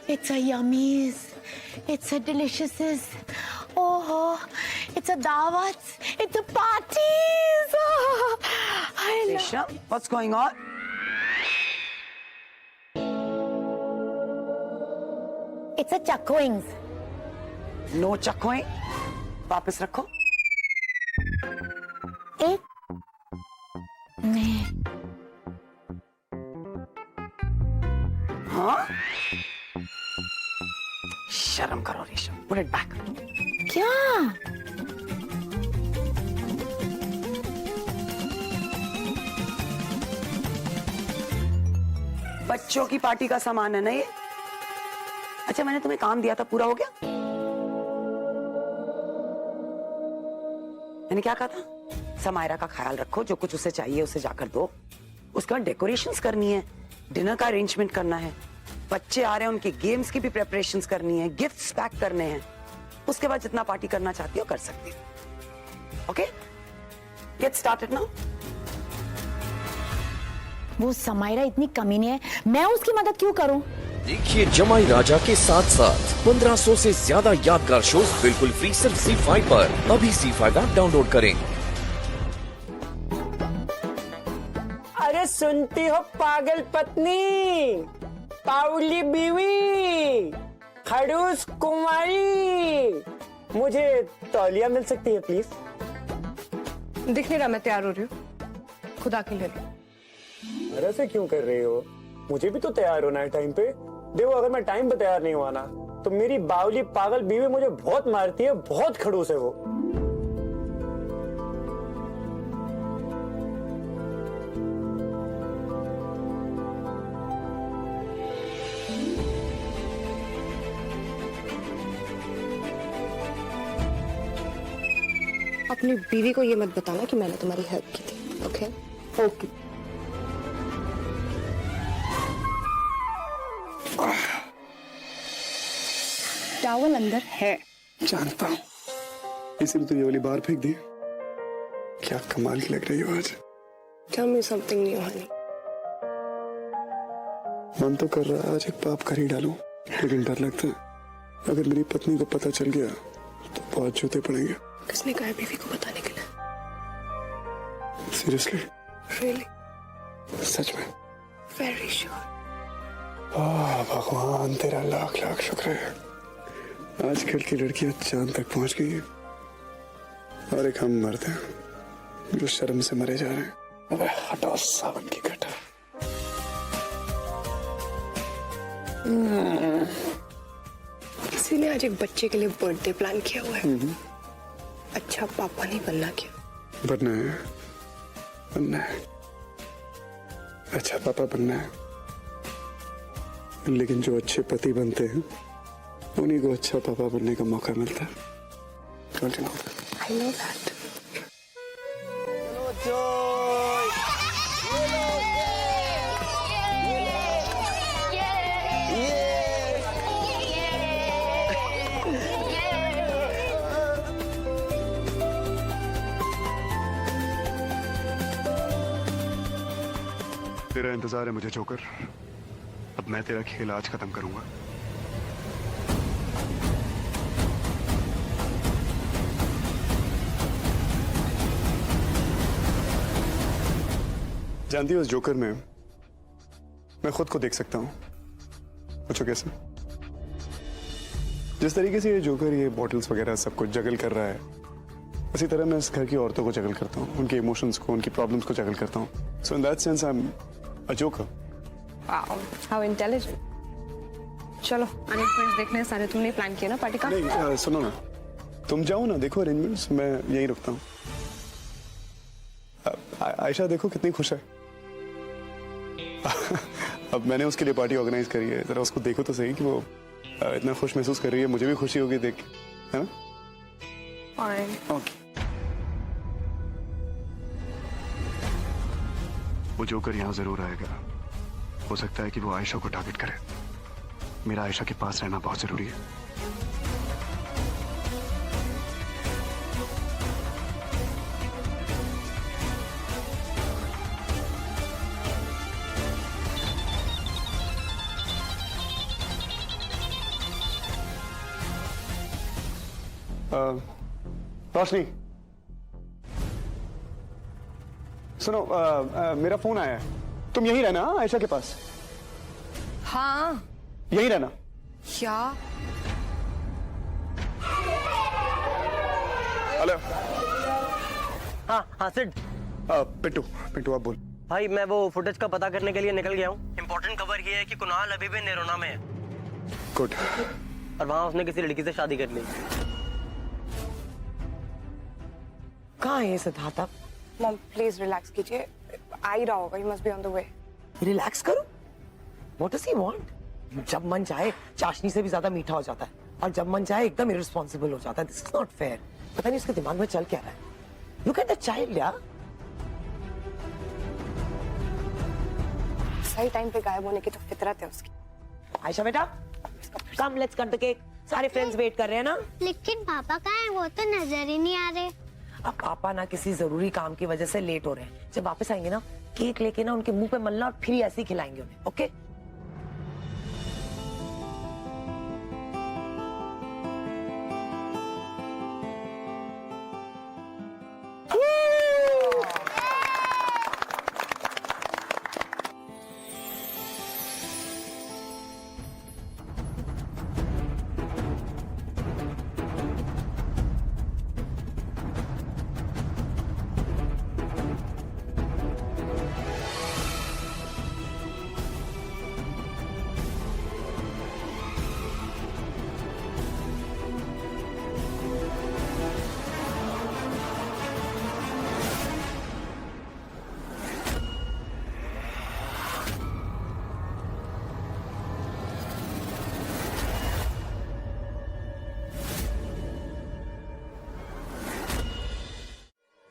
It's a yummies. It's a deliciousness. Oh, it's a dawat. It's a parties. Oh, I love. Rishabh, what's going on? It's a chuckwings. No चखोएं, वापस रखो। एक नहीं। हाँ? शर्म करो Rishabh, put it back. क्या? बच्चों की पार्टी का सामान है ना ये? अच्छा, मैंने तुम्हें काम दिया था, पूरा हो गया? मैंने क्या कहा था? समायरा का ख्याल रखो, जो कुछ उसे चाहिए उसे जाकर दो। उसके बाद डेकोरेशंस करनी है, डिनर का अरेंजमेंट करना है, बच्चे आ रहे हैं उनके गेम्स की भी प्रेपरेशंस करनी है, गिफ्ट्स पैक करने हैं। उसके बाद जितना पार्टी करना चाहती हो कर सकती हो। Okay, get started now. वो समायरा इतनी कमीनी है, मैं उसकी मदद क्यों करूं? देखिए जमाई राजा के साथ साथ 1500 से ज्यादा यादगार शोज बिल्कुल फ्री सिर्फ ZEE5 पर। अभी ZEE5 ऐप डाउनलोड करें। अरे सुनती हो पागल पत्नी, पाउली बीवी, खड़ूस कुमारी, मुझे तौलिया मिल सकती है प्लीज? दिख नहीं रहा मैं तैयार हो रही हूँ, खुदा के लिए। अरे ऐसे क्यों कर रही हो? मुझे भी तो तैयार होना है टाइम पे। देखो, अगर मैं टाइम पे तैयार नहीं हुआ ना तो मेरी बावली पागल बीवी मुझे बहुत मारती है, बहुत खड़ूस है वो। अपनी बीवी को ये मत बताना कि मैंने तुम्हारी हेल्प की थी। Okay okay. टॉवल अंदर है। जानता हूँ, इसीलिए तो ये वाली बार फेंक दी। क्या कमाल की लग रही हो आज। Tell me something new honey. मन तो कर रहा है आज एक पाप कर ही डालूं, लेकिन डर लगता है अगर मेरी पत्नी को पता चल गया तो बहुत जूते पड़ेंगे। किसने कहा बीवी को बताने के लिए? सीरियसली? रियली? सच में? Very sure. भगवान तेरा लाख लाख शुक्र है, आजकल की लड़कियां चांद तक पहुंच गई हैं और एक हम मर्द हैं जो शर्म से मरे जा रहे हैं। अबे हटाओ सावन की घटा। किसी ने आज एक बच्चे के लिए बर्थडे प्लान किया हुआ है। अच्छा पापा नहीं बनना क्या? बनना है, बनना है, अच्छा पापा बनना है, लेकिन जो अच्छे पति बनते हैं उन्हीं को अच्छा पापा बनने का मौका मिलता है। Don't you know that? I know that. तेरा इंतजार है मुझे जोकर। अब मैं तेरा खेल आज खत्म करूंगा। जानती हो, उस जोकर में मैं खुद को देख सकता हूं। पूछो कैसे? जिस तरीके से ये जोकर ये बॉटल्स वगैरह सब कुछ जगल कर रहा है, उसी तरह मैं इस घर की औरतों को जगल करता हूँ, उनके इमोशंस को, उनकी प्रॉब्लम्स को जगल करता हूँ। So in that sense I am a joker. Wow, how intelligent. चलो अरेंजमेंट्स देखने सारे तुमने प्लान किया ना पार्टी का? नहीं, सुनो ना, तुम जाओ ना, देखो अरेंजमेंट्स, मैं यही रुकता हूँ। आयशा देखो कितनी खुश है। अब मैंने उसके लिए पार्टी ऑर्गेनाइज करी है, जरा उसको देखो तो सही कि वो इतना खुश महसूस कर रही है। मुझे भी खुशी होगी देख के, है ना? Fine. ओके। वो जोकर यहाँ जरूर आएगा। हो सकता है कि वो आयशा को टारगेट करे। मेरा आयशा के पास रहना बहुत जरूरी है। रोशनी सुनो, मेरा फोन आया है, तुम यहीं रहना, हाँ, आयशा के पास हाँ यहीं रहना। क्या? हेलो। हाँ सिड पिंटू पिंटू आप बोल। भाई, मैं वो फुटेज का पता करने के लिए निकल गया हूँ। इम्पोर्टेंट खबर ये है कि कुणाल अभी भी नेरोना में है गुड। और वहाँ उसने किसी लड़की से शादी कर ली। कहाँ है ये सिद्धार्थ? आप मॉम प्लीज रिलैक्स कीजिए, आ ही रहा होगा, he must be on the way. Relax करो। What does he want? जब मन चाहे चाशनी से भी ज्यादा मीठा हो जाता है और जब मन चाहे एकदम इररिस्पॉन्सिबल हो जाता है। This is not fair. पता नहीं उसके दिमाग में चल क्या रहा है। लुक एट द चाइल्ड यार। सही टाइम पे गायब होने की तो फितरत है उसकी। आयशा बेटा, come let's cut the cake. सारे फ्रेंड्स वेट कर रहे हैं ना। लेकिन पापा कहाँ है? वो तो नजर ही नहीं आ रहे। अब पापा ना किसी जरूरी काम की वजह से लेट हो रहे हैं। जब वापस आएंगे ना, केक लेके ना उनके मुंह पे मलना और फिर ऐसे ही खिलाएंगे उन्हें। ओके?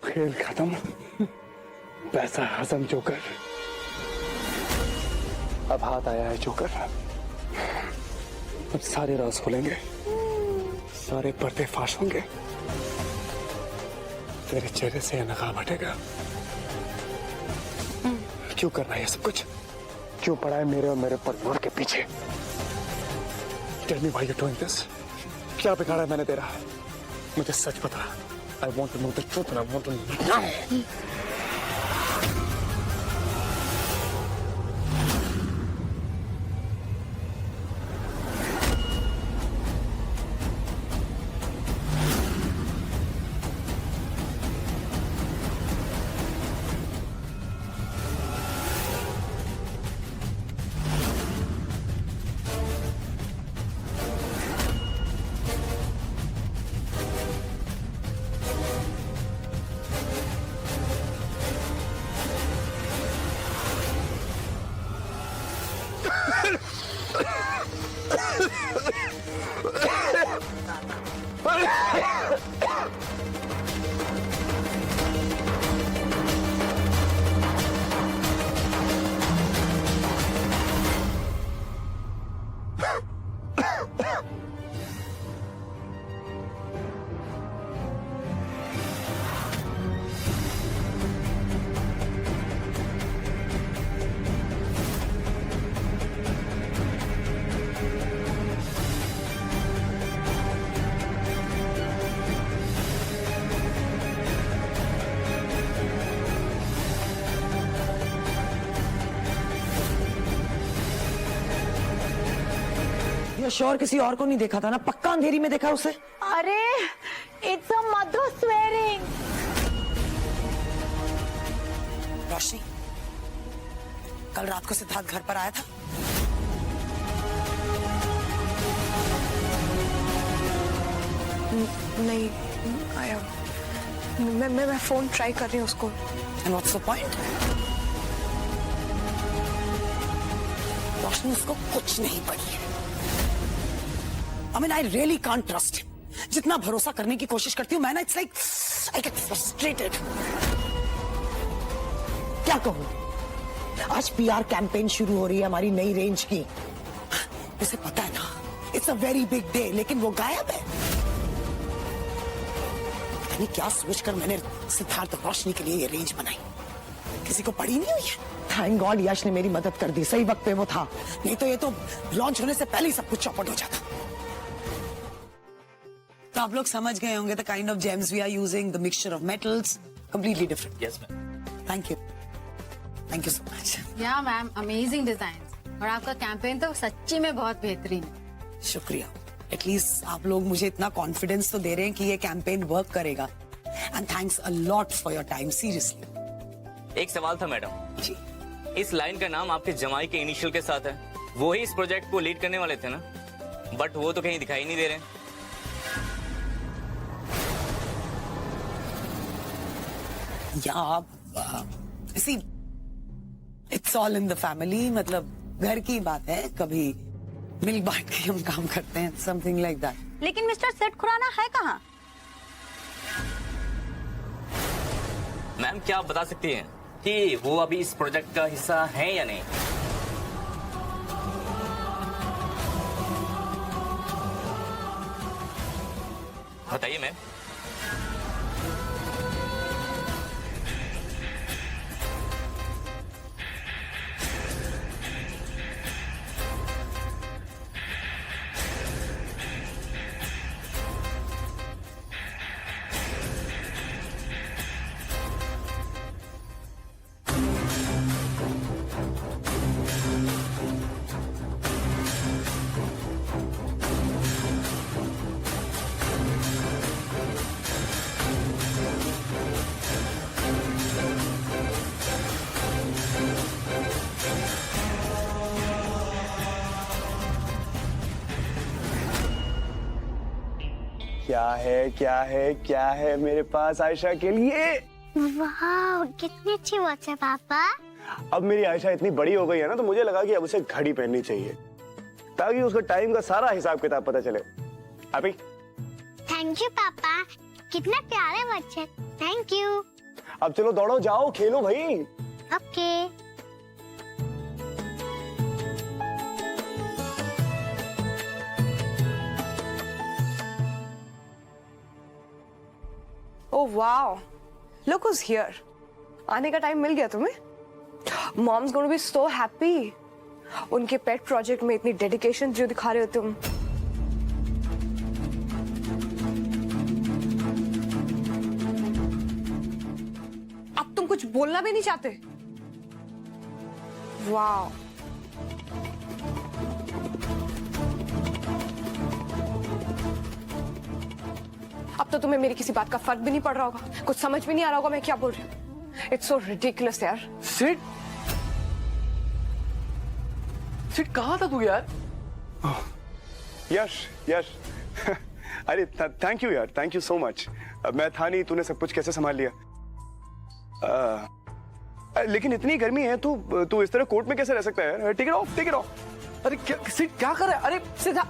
खेल खत्म, पैसा हजम जोकर। अब हाथ आया है जोकर। अब सारे राज खुलेंगे, सारे पर्दे फाश होंगे। तेरे चेहरे से नकाब हटेगा। क्यों करना है ये सब कुछ? क्यों पड़ा है मेरे और मेरे परिवार के पीछे? Tell me why you're doing this? क्या बिगाड़ा है मैंने तेरा? मुझे सच बता। I want to know the truth and I want to know now. Sure किसी और को नहीं देखा था ना? पक्का अंधेरी में देखा उसे? अरे इट्स अ मधु स्वेरिंग। रोशनी, कल रात को सिद्धार्थ घर पर आया था? नहीं आया। मैं फोन ट्राई कर रही हूँ उसको। And what's the point? रोशनी उसको कुछ नहीं पड़ी है। I mean, I really can't trust him. जितना भरोसा करने की कोशिश करती हूँ मैं ना, it's like I get frustrated. क्या कहूँ? आज PR कैंपेन शुरू हो रही है हमारी नई रेंज की। उसे पता है ना, it's a very big day, लेकिन वो गायब है। पता नहीं क्या सोचकर मैंने सिद्धार्थ और रोशनी के लिए ये रेंज बनाई। किसी को पड़ी नहीं हुई है। थैंक गॉड यश ने मेरी मदद कर दी, सही वक्त पे वो था, नहीं तो ये तो लॉन्च होने से पहले ही सब कुछ चौपट हो जाता। तो आप लोग समझ गए होंगे the kind of gems we are using, the mixture of metals, completely different. Yes ma'am. Thank you so much. Yeah ma'am, amazing design और आपका कैंपेन तो सच्ची में बहुत बेहतरीन है. शुक्रिया. एटलीस्ट आप लोग मुझे इतना कॉन्फिडेंस तो दे रहे हैं कि ये कैंपेन वर्क करेगा. And thanks a lot for your time, seriously. एक सवाल था मैडम, जी. इस लाइन का नाम आपके जमाई के इनिशियल के साथ है. वो ही इस प्रोजेक्ट को लीड करने वाले थे ना, बट वो तो कहीं दिखाई नहीं दे रहे. See it's all in the family. मतलब घर की बात है, कभी मिल बांट के हम काम करते हैं, समथिंग लाइक दैट. लेकिन मिस्टर सेठ खुराना है कहाँ? मैम क्या आप बता सकती हैं कि वो अभी इस प्रोजेक्ट का हिस्सा है या नहीं? बताइए मैम. क्या है मेरे पास आयशा के लिए? वाह, कितनी अच्छी वॉच है पापा. अब मेरी आयशा इतनी बड़ी हो गई है ना, तो मुझे लगा कि अब उसे घड़ी पहननी चाहिए ताकि उसको टाइम का सारा हिसाब किताब पता चले. अभी थैंक यू पापा, कितने प्यारे बच्चे. Thank you. अब चलो दौड़ो, जाओ खेलो भाई. Okay. Oh wow, look who's here. आने का टाइम मिल गया तुम्हें. Moms gonna be so happy. उनके पेट प्रोजेक्ट में इतनी डेडिकेशन जो दिखा रहे हो तुम. अब तुम कुछ बोलना भी नहीं चाहते. वाओ. अब तो तुम्हें मेरी किसी बात का फर्क भी नहीं पड़ रहा होगा, कुछ समझ भी नहीं आ रहा होगा मैं क्या बोल रही हूँ. इट्स सो रिडिकुलस यार. सिड, सिड कहाँ था तू यार? यश अरे थैंक यू यार, थैंक यू सो मच. मैं था नहीं, तूने सब कुछ कैसे संभाल लिया. लेकिन इतनी गर्मी है, तू इस तरह कोर्ट में कैसे रह सकता है? Take it off, take it off. अरे सिड क्या कर रहा है? अरे सीधा.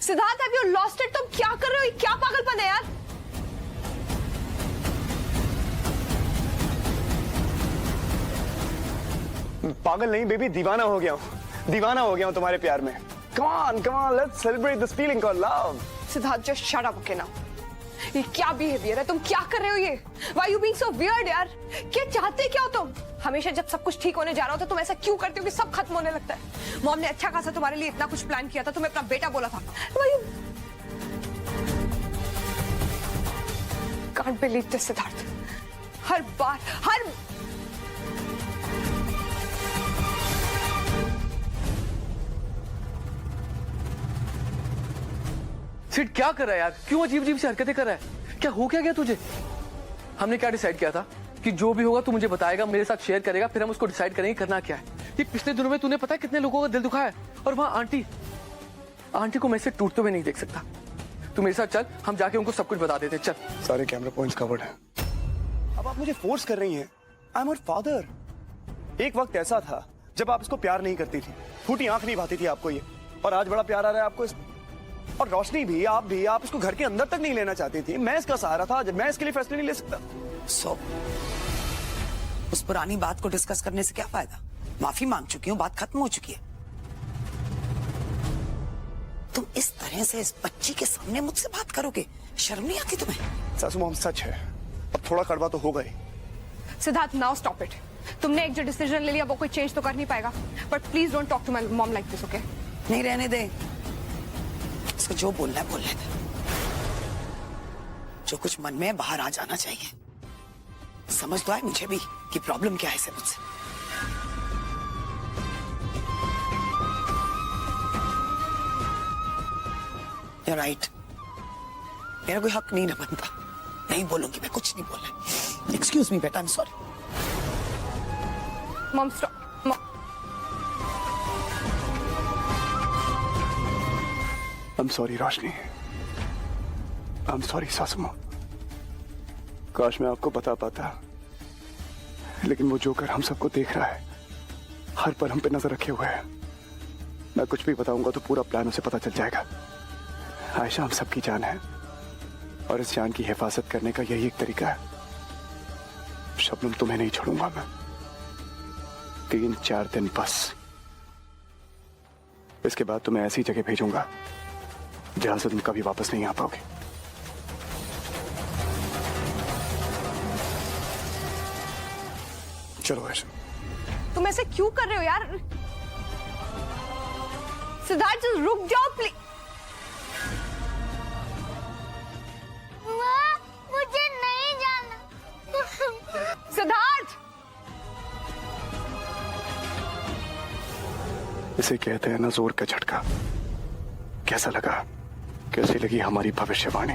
Siddharth, have you lost it? तुम क्या कर रहे हो? ये क्या पागलपन है यार. पागल नहीं बेबी, दीवाना हो गया हूँ तुम्हारे प्यार में. Come on let's celebrate this feeling called love. Siddharth, just shut up okay now. ये क्या बिहेवियर है? तुम क्या कर रहे हो ये? Why you being so weird यार? क्या चाहते क्या हो तुम? हमेशा जब सब कुछ ठीक होने जा रहा हो तो तुम ऐसा क्यों करते हो कि सब खत्म होने लगता है? मॉम ने अच्छा खासा तुम्हारे लिए इतना कुछ प्लान किया था, तुम्हें अपना बेटा बोला था. Can't believe this Siddharth. हर बार सिड क्या कर रहा है यार? क्यों अजीब अजीब सी हरकतें कर रहा है? क्या हो क्या गया तुझे? हमने क्या डिसाइड किया था कि जो भी होगा तू मुझे बताएगा, मेरे साथ शेयर करेगा, फिर हम उसको डिसाइड करेंगे करना क्या है. ये पिछले दिनों में तूने पता है कितने लोगों का दिल दुखा है. और वहां आंटी को मैं से टूटते हुए नहीं देख सकता. तू मेरे साथ चल, हम जाके उनको सब कुछ बता देते. चल. सारे कैमरा पॉइंट्स कवर्ड हैं. अब आप मुझे फोर्स कर रही हैं. I am your father. एक वक्त ऐसा था जब आप इसको प्यार नहीं करती थी, फूटी आंख नहीं भाती थी आपको ये, और आज बड़ा प्यार आ रहा है आपको. और रोशनी भी, आप इसको घर के अंदर तक नहीं लेना चाहती थी. मैं इसका सहारा था, जब मैं इसके लिए फैसले नहीं ले सकता. सो उस पुरानी बात को डिस्कस करने से क्या फायदा? माफी मांग चुकी हूँ, बात खत्म हो चुकी है. तुम इस तरह से इस बच्ची के सामने मुझसे बात करोगे? शर्म नहीं आती तुम्हें? सासू मॉम, सच है, अब थोड़ा कड़वा तो होगा ही. Siddharth, now stop it. तुमने एक जो डिसीजन ले लिया वो कोई चेंज तो कर नहीं पाएगा, but please don't talk to my mom like this, okay? नहीं रहने दे, उसको जो बोलना है बोलने दे। जो कुछ मन में है बाहर आ जाना चाहिए। समझ तो आए मुझे भी कि प्रॉब्लम क्या है इसे मुझसे। You're right. मेरा कोई हक नहीं ना बनता। नहीं बोलूंगी, मैं कुछ नहीं बोलना। Excuse me बेटा, I'm sorry. Mom stop, mom. I'm sorry Roshni, I'm sorry सासू माँ। काश मैं आपको बता पाता, लेकिन वो जोकर हम सबको देख रहा है, हर पल हम पे नजर रखे हुए है। मैं कुछ भी बताऊंगा तो पूरा प्लान उसे पता चल जाएगा। आयशा हम सबकी जान है और इस जान की हिफाजत करने का यही एक तरीका है। शबनम, तुम्हें नहीं छोड़ूंगा मैं। 3-4 दिन बस, इसके बाद तुम्हें ऐसी जगह भेजूंगा जहां से तुम कभी वापस नहीं आ पाओगे। चलो आयशा। तुम ऐसे क्यों कर रहे हो यार? सिद्धार्थ just रुक जाओ प्लीज। मुझे नहीं जाना। सिद्धार्थ, इसे कहते हैं ना जोर का झटका। कैसा लगा? कैसी लगी हमारी भविष्यवाणी?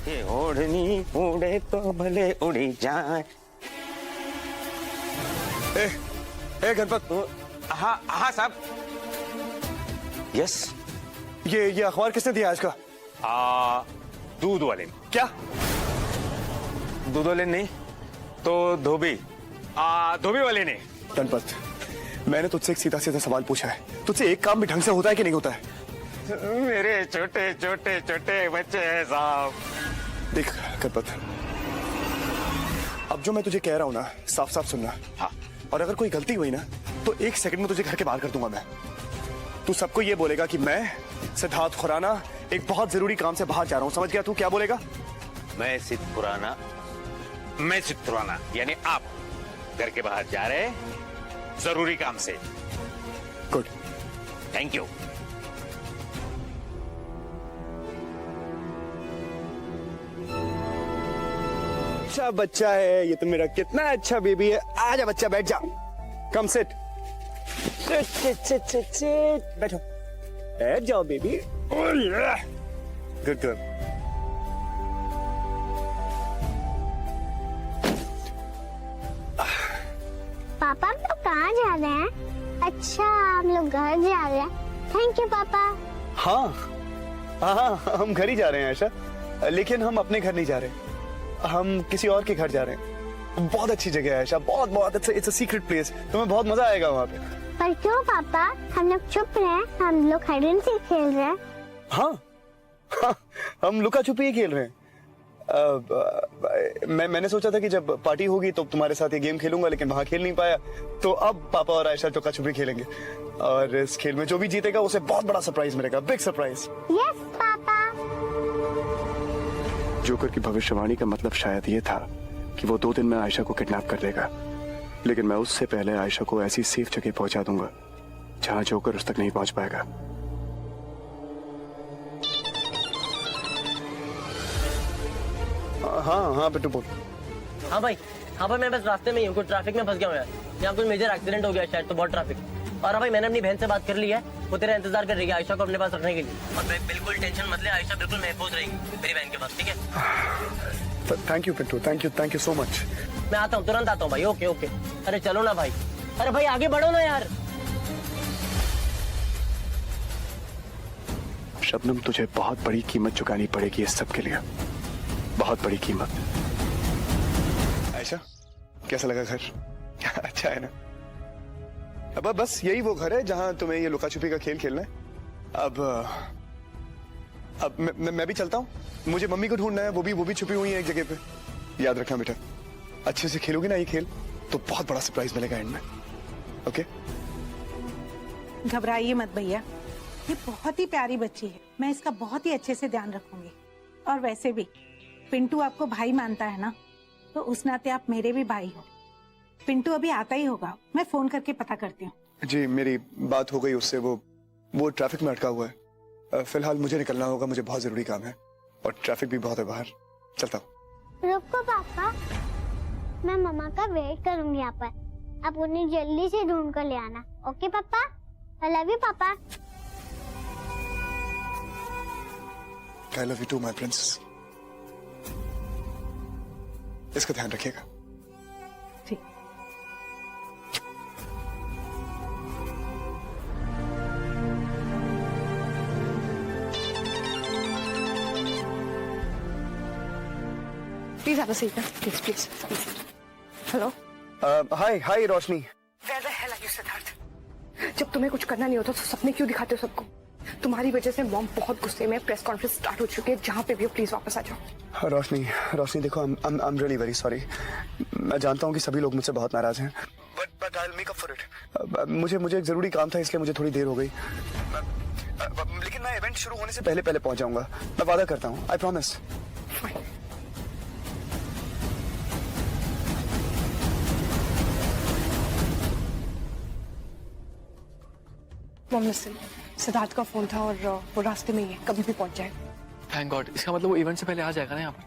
ये ओढ़नी उड़े तो भले उड़ी जाए। ए गणपत। हाँ हाँ साहब। यस। ये अखबार किसने दिया आज का? दूध वाले। क्या? दूध वाले नहीं तो धोबी धोबी वाले ने। गणपत, मैंने तुझसे एक सीधा सीधा सवाल पूछा है, तुझसे एक काम भी ढंग से होता है कि नहीं होता है? मेरे छोटे छोटे छोटे बच्चे हैं साहब। देख गणपत, अब जो मैं तुझे कह रहा हूं ना, साफ साफ सुनना। हाँ। और अगर कोई गलती हुई ना तो 1 सेकंड में तुझे घर के बाहर कर दूंगा मैं। तू सबको ये बोलेगा कि मैं सिद्धार्थ खुराना एक बहुत जरूरी काम से बाहर जा रहा हूं। समझ गया? तू क्या बोलेगा? मैं सिद्ध खुराना यानी आप घर के बाहर जा रहे हैं जरूरी काम से। Good, thank you. अच्छा बच्चा है ये तो, मेरा कितना अच्छा बेबी है। आजा बच्चा, बैठ जा। Come sit. सिट बैठो। बैठ जाओ बेबी। Good girl. पापा हम लोग कहाँ जा रहे हैं? अच्छा, हम लोग घर जा रहे हैं। थैंक यू पापा। हाँ, हम घर ही जा रहे हैं आयशा, लेकिन हम अपने घर नहीं जा रहे, हम किसी और के घर जा रहे हैं। बहुत अच्छी जगह है आयशा, बहुत इट्स अ सीक्रेट प्लेस। तुम्हें बहुत मजा आएगा वहाँ पे। पर क्यों पापा? हम लोग चुप रहे हैं, हम लोग हाइड एंड सीक खेल रहे हैं। हाँ, हम लुका छुपी ही खेल रहे हैं। मैंने सोचा था कि जब पार्टी होगी तो तुम्हारे साथ ये गेम खेलूंगा, लेकिन वहां खेल नहीं पाया, तो अब पापा और आयशा लुका छुपी खेलेंगे। और इस खेल में जो भी जीतेगा उसे बहुत बड़ा सरप्राइज मिलेगा, big surprise. Yes papa. Joker की भविष्यवाणी का मतलब शायद ये था कि वो 2 दिन में आयशा को किडनैप कर लेगा, लेकिन मैं उससे पहले आयशा को ऐसी सेफ जगह पहुंचा दूंगा जहां जोकर उस तक नहीं पहुंच पाएगा। हाँ बिट्टू बोल। हाँ भाई, मैं बस रास्ते में ही हूँ, कुछ ट्रैफिक में फंस गया हूँ यार। यहाँ कोई मेजर एक्सीडेंट हो गया शायद, तो बहुत ट्रैफिक। और हाँ भाई, मैंने अपनी बहन से बात कर ली है, वो तेरा इंतजार कर रही है आयशा को अपने पास रखने के लिए। और बिल्कुल टेंशन मत ले, आयशा बिल्कुल महफूज रहेगी मेरी बहन के पास, ठीक है? Thank you Pittu, thank you so much. मैं आता हूँ, तुरंत आता हूँ भाई। ओके। अरे चलो ना भाई, अरे भाई आगे बढ़ो ना यार। शबनम, तुझे बहुत बड़ी कीमत चुकानी पड़ेगी इस सब के लिए, बहुत बड़ी कीमत। आयशा, कैसा लगा घर? अच्छा है ना? अब बस यही वो घर है जहां तुम्हें ये लुका छुपी का खेल खेलना है। अब मैं भी चलता हूँ, मुझे मम्मी को ढूंढना है, वो भी छुपी हुई है एक जगह पे। याद रखना बेटा, अच्छे से खेलोगे ना ये खेल तो बहुत बड़ा सरप्राइज मिलेगा एंड में। ओके? घबराइए मत भैया, ये बहुत ही प्यारी बच्ची है, मैं इसका बहुत ही अच्छे से ध्यान रखूंगी। और वैसे भी पिंटू आपको भाई मानता है ना, तो उस नाते आप मेरे भी भाई हो। पिंटू अभी आता ही होगा, मैं फोन करके पता करती हूँ। जी मेरी बात हो गई उससे, वो ट्रैफिक में अटका हुआ है। फिलहाल मुझे निकलना होगा, मुझे बहुत जरूरी काम है और ट्रैफिक भी बहुत है बाहर। चलता हूँ। रुको पापा, मैं मम्मा का वेट करूंगी यहाँ पर। आप उन्हें जल्दी से ढूंढ कर ले आना। ओके पापा, I love you papa. I love you too my princess. इसका ध्यान रखिएगा। ठीक। प्लीज हैव अ सीट ना, please please. Hello. Hi hi Roshni. Where the hell are you, Siddharth? जब तुम्हें कुछ करना नहीं होता तो सपने क्यों दिखाते हो सबको? तुम्हारी वजह से मॉम बहुत गुस्से में, प्रेस कॉन्फ्रेंस स्टार्ट हो चुकी है। जहाँ पे भी हो प्लीज वापस आ जाओ। रोशनी देखो, I'm really very sorry। मैं जानता हूँ कि सभी लोग मुझसे बहुत नाराज हैं, but I'll make up for it। मुझे एक जरूरी काम था, इसलिए मुझे थोड़ी देर हो गई। लेकिन मैं इवेंट शुरू होने से पहले पहुंच जाऊंगा, मैं वादा करता हूँ। I promise। Mom listen, Siddharth का फोन था और वो रास्ते में ही है, कभी भी पहुंच जाएगा। Thank God. इसका मतलब वो इवेंट से पहले आ जाएगा ना यहाँ पर।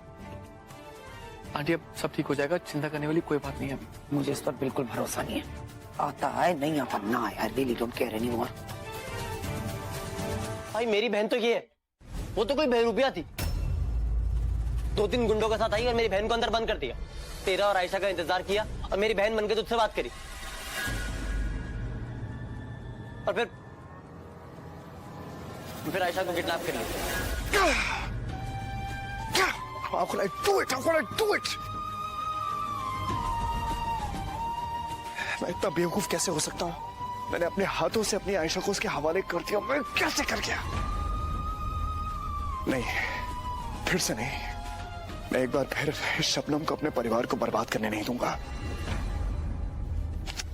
आंटी अब सब ठीक हो जाएगा, चिंता करने वाली कोई बात नहीं है। मुझे इस पर बिल्कुल भरोसा नहीं है। आता है नहीं आता ना आए, I really don't care anymore. भाई मेरी बहन तो ये है, वो तो कोई बहरूपिया थी। 2-3 गुंडों के साथ आई और मेरी बहन को अंदर बंद कर दिया। तेरा और आयशा का इंतजार किया और मेरी बहन बनके तुझसे बात करी और फिर आयशा को किडनैप कर लिया। How could I do it? How could I do it? मैं इतना बेवकूफ कैसे हो सकता हूँ? मैंने अपने हाथों से अपनी आयशा को उसके हवाले कर दिया। मैं कैसे कर गया? नहीं, फिर से नहीं। मैं एक बार फिर शबनम को अपने परिवार को बर्बाद करने नहीं दूंगा।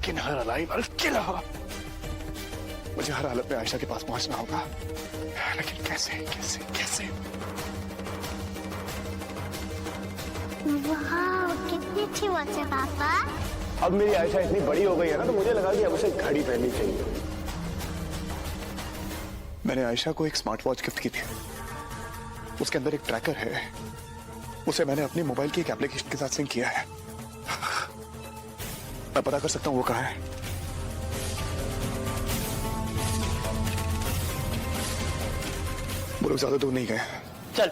किन हर अलाइव किला। मुझे हर हालत में आयशा के पास पहुंचना होगा, लेकिन कैसे कैसे कैसे? वाह, कितनी अच्छी वॉच है पापा। अब मेरी आयशा इतनी बड़ी हो गई है ना, तो मुझे लगा कि अब उसे घड़ी पहननी चाहिए। मैंने आयशा को एक स्मार्ट वॉच गिफ्ट की थी। उसके अंदर एक ट्रैकर है, उसे मैंने अपने मोबाइल की एक एप्लीकेशन के साथ सिंक किया है। मैं पता कर सकता हूँ वो कहाँ है। वो लोग ज्यादा दूर नहीं गए। चल।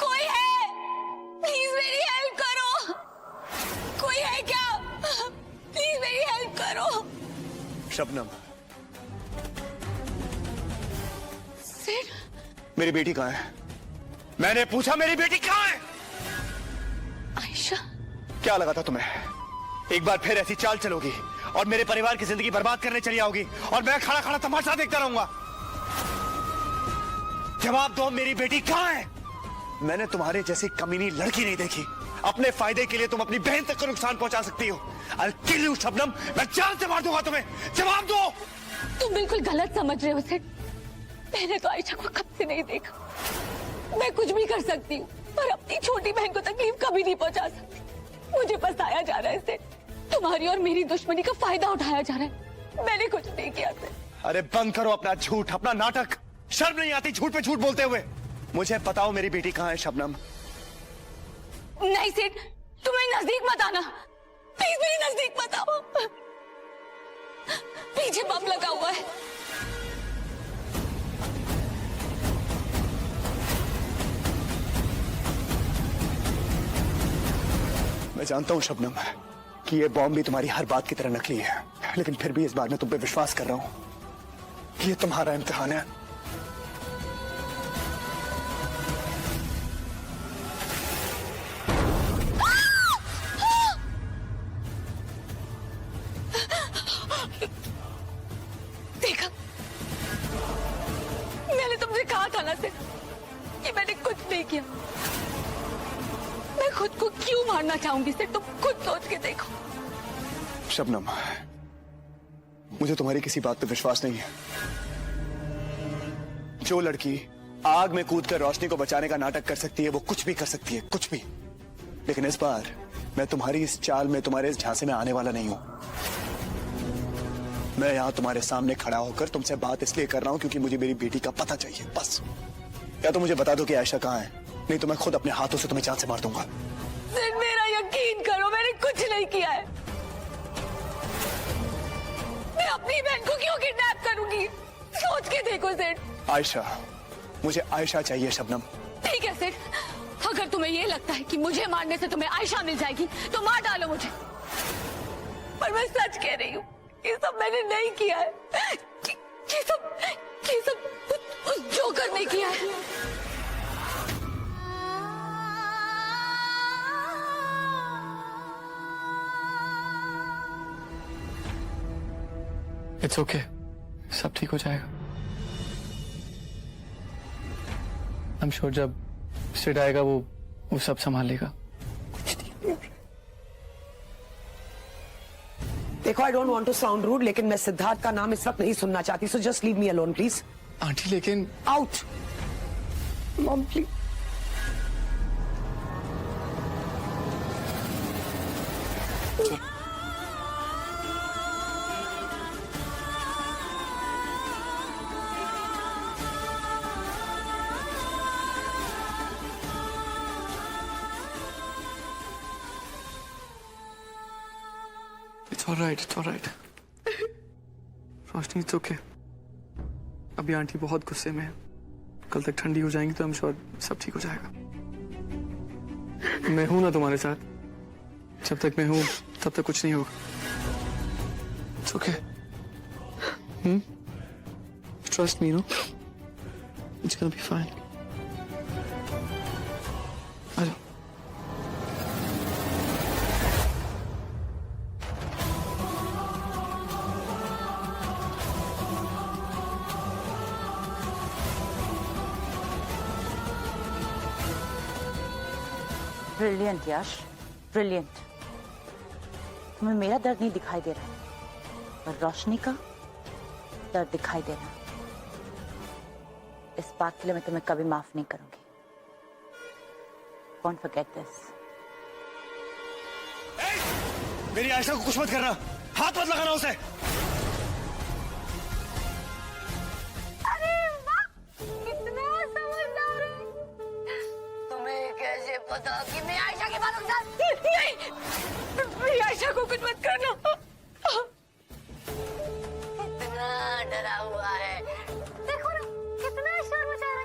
कोई है? प्लीज मेरी हेल्प करो। कोई है क्या? प्लीज मेरी हेल्प करो। शबनम, सिर, मेरी बेटी कहाँ है? मैंने पूछा मेरी बेटी कहाँ है? आयशा। क्या लगा था तुम्हें? एक बार फिर ऐसी चाल चलोगी और मेरे परिवार की जिंदगी बर्बाद करने चली आओगी और मैं खड़ा खड़ा तमाशा देखता रहूंगा। जवाब दो, मेरी बेटी कहाँ है? मैंने तुम्हारे जैसी कमीनी लड़की नहीं देखी। अपने फायदे के लिए तुम अपनी बहन तक को नुकसान पहुंचा सकती हो। I'll kill you, Shabnam. मैं जान से मार दूंगा तुम्हें। जवाब दो। तुम बिल्कुल गलत समझ रहे हो सिड। मैंने तो आयशा को कब से नहीं देखा। मैं कुछ भी कर सकती हूँ, पर अपनी छोटी बहन को तकलीफ कभी नहीं पहुंचा सकती। मुझे पछताया जा रहा है सिड। तुम्हारी और मेरी दुश्मनी का फायदा उठाया जा रहा है। मैंने कुछ नहीं किया सिड। अरे बंद करो अपना झूठ, अपना नाटक। शर्म नहीं आती झूठ पे झूठ बोलते हुए? मुझे बताओ मेरी बेटी कहाँ है शबनम? नहीं सिड, तुम्हें नजदीक मत आना। प्लीज मेरे नजदीक मत आओ। पीछे बम लगा हुआ है। मैं जानता हूँ शबनम कि ये बॉम्ब भी तुम्हारी हर बात की तरह नकली है, लेकिन फिर भी इस बार मैं तुम पे विश्वास कर रहा हूँ कि ये तुम्हारा इम्तिहान है। देखा, मैंने तुमसे कहा था ना सिर्फ कि मैंने कुछ नहीं किया। मैं खुद को क्यों मारना चाहूंगी सिर्फ तुम खुद सोच के देखो। शबनम, मुझे तुम्हारी किसी बात पे विश्वास नहीं है। जो लड़की आग में कूदकर रोशनी को बचाने का नाटक कर सकती है वो कुछ भी कर सकती है, कुछ भी। लेकिन इस बार मैं तुम्हारी इस चाल में, तुम्हारे इस झांसे में आने वाला नहीं हूं। मैं यहां तुम्हारे सामने खड़ा होकर तुमसे बात इसलिए कर रहा हूं क्योंकि मुझे मेरी बेटी का पता चाहिए, बस। या तो मुझे बता दो कि आयशा कहां है, नहीं तो मैं खुद अपने हाथों से तुम्हें जान से मार दूंगा। सिर्फ मेरा यकीन करो, मैंने कुछ नहीं किया है। मैं अपनी बहन को क्यों किडनैप करूंगी? सोच के देखो सेठ। आयशा, मुझे आयशा चाहिए शबनम। ठीक है सेठ, अगर तुम्हें ये लगता है कि मुझे मारने से तुम्हें आयशा मिल जाएगी तो मार डालो मुझे, पर मैं सच कह रही हूँ, ये सब मैंने नहीं किया है। ये सब उस जोकर ने किया है। इट्स ओके, सब ठीक हो जाएगा। आई एम श्योर जब सिड आएगा वो सब संभाल लेगा। देखो, I don't want to sound rude, लेकिन मैं सिद्धार्थ का नाम इस वक्त नहीं सुनना चाहती, so just leave me alone please. Aunty लेकिन out. Mom please. It's all right. Roshni, it's okay. अभी आंटी बहुत गुस्से में है, कल तक ठंडी हो जाएंगी तो I'm sure सब ठीक हो जाएगा। मैं हूं ना तुम्हारे साथ, जब तक मैं हूं तब तक कुछ नहीं होगा। It's okay. Trust me, no? It's gonna be fine. आ जाओ। ब्रिलियंट यश, ब्रिलियंट। तुम्हें मेरा दर्द नहीं दिखाई दे रहा, पर रोशनी का दर्द दिखाई दे रहा। इस बात के लिए मैं तुम्हें कभी माफ नहीं करूंगी। Don't forget this. मेरी आयशा को कुछ मत करना, हाथ मत लगाना उसे। अरे वाह, कितना समझदार है। तुम्हें कैसे पता कि मैं आयशा के बात नहीं, मेरी आयशा को कुछ मत करना। कितना डरा हुआ है, देखो ना कितना शोर मचा रहा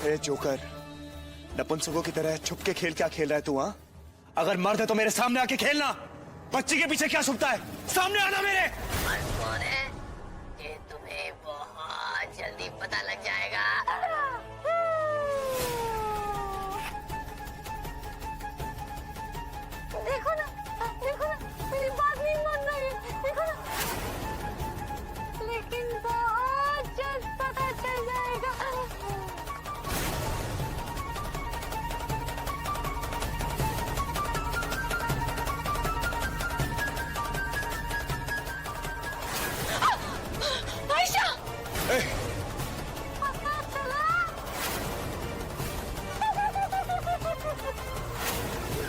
है। ए जोकर, नपुंसकों की तरह छुप के खेल क्या खेल रहा है तू? हाँ, अगर मर्द है तो मेरे सामने आके खेलना। बच्ची के पीछे क्या छुपता है? सामने आना मेरे। कौन है? ये तुम्हें बहुत जल्दी पता लग जाएगा। देखो ना, मेरी बात नहीं मान रही है, देखो ना। लेकिन बहुत जल्द पता चल जाएगा। आयशा! पता चला?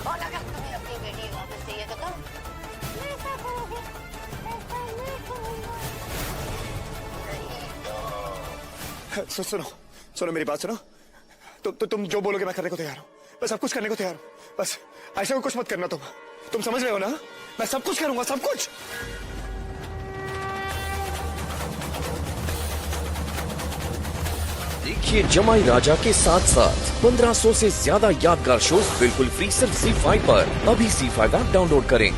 और अगर तुम्हें अपनी बेटी वापस चाहिए तो कब? ऐसा करोगे? ऐसा नहीं करूंगा। नहीं तो। सुनो मेरी बात सुनो। तुम जो बोलोगे मैं करने को तैयार हूँ। मैं सब कुछ करने को तैयार हूँ। बस आयशा को कुछ मत करना। तुम समझ रहे हो ना? मैं सब कुछ करूंगा, सब कुछ। देखिए जमाई राजा के साथ साथ 1500 से ज्यादा यादगार शोज बिल्कुल फ्री सिर्फ ZEE5 पर। अभी ZEE5 ऐप डाउनलोड करें।